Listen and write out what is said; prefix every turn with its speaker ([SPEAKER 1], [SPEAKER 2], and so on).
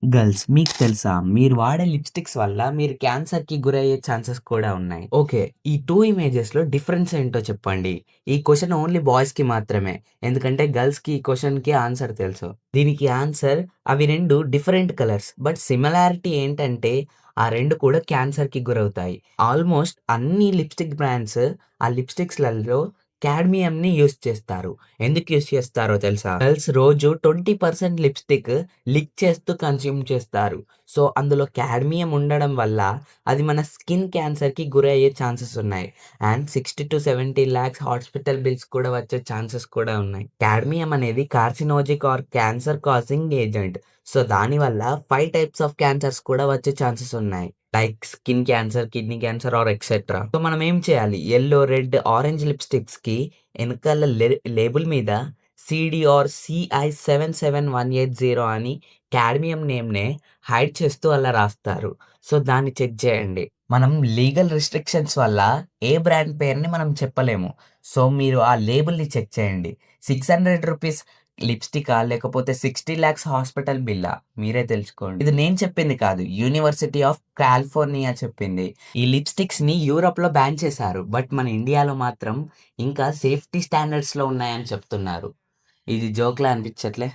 [SPEAKER 1] Girls మీకు తెలుసా? మీరు వాడే లిప్‌స్టిక్స్ వల్ల మీరు క్యాన్సర్‌కి గురయ్యే ఛాన్సెస్ కూడా ఉన్నాయి. ఓకే. ఈ 2 ఇమేజెస్‌లో డిఫరెన్స్ ఏంటో చెప్పండి? ఈ క్వెషన్ ఓన్లీ బాయ్స్‌కి మాత్రమే. ఎందుకంటే గర్ల్స్‌కి ఈ క్వెషన్‌కి ఆన్సర్ తెలుసు. దీనికి ఆన్సర్ అవి 2 డిఫరెంట్ కలర్స్. బట్ సిమిలారిటీ ఏంటంటే ఆ 2 కూడా క్యాన్సర్‌కి గురవుతాయి. ఆల్‌మోస్ట్ అన్ని లిప్‌స్టిక్ బ్రాండ్స్ ఆ లిప్‌స్టిక్స్‌లలో కాడ్మియంని యూజ్ చేస్తారు. ఎందుకు యూజ్ చేస్తారో తెలుసా? గర్ల్స్ రోజు 20% లిప్‌స్టిక్ లిక్ చేస్తూ కన్జ్యూమ్ చేస్తారు. సో, అందులో కాడ్మియం ఉండడం వల్ల అది మన స్కిన్ క్యాన్సర్‌కి గురయ్యే ఛాన్సెస్ ఉన్నాయి. అండ్ 60-70 లాక్స్ హాస్పిటల్ బిల్స్ కూడా వచ్చే ఛాన్సెస్ కూడా ఉన్నాయి. కాడ్మియం అనేది carcinogenic or cancer causing agent. So, దానివల్ల 5 టైప్స్ ఆఫ్ క్యాన్సర్స్ కూడా వచ్చే ఛాన్సెస్ ఉన్నాయి. Like skin cancer, kidney cancer or etcetera. So, మనం ఏం చేయాలి? యెల్లో, రెడ్, ఆరెంజ్ లిప్‌స్టిక్స్‌కి ఎనకాల లేబుల్ మీద సీడీ ఆర్ సీఐ 77180 అని కాడ్మియం నేమ్‌నే హైడ్ చేస్తూ అలా రాస్తారు. సో, దాన్ని చెక్ చేయండి. మనం లీగల్ రిస్ట్రిక్షన్స్ వల్ల ఏ బ్రాండ్ పేరుని మనం చెప్పలేము. సో, మీరు ఆ లేబుల్‌ని చెక్ చేయండి. రూ. 600 లిప్‌స్టికా? లేకపోతే 60 లాక్స్ హాస్పిటల్ బిల్లా? మీరే తెలుసుకోండి. ఇది నేను చెప్పింది కాదు. యూనివర్సిటీ ఆఫ్ కాలిఫోర్నియా చెప్పింది. ఈ లిప్‌స్టిక్స్‌ని యూరోప్‌లో బ్యాన్ చేశారు. బట్ మన ఇండియాలో మాత్రం ఇంకా సేఫ్టీ స్టాండర్డ్స్‌లో ఉన్నాయని చెప్తున్నారు. ఇది జోక్‌లా అనిపించట్లే?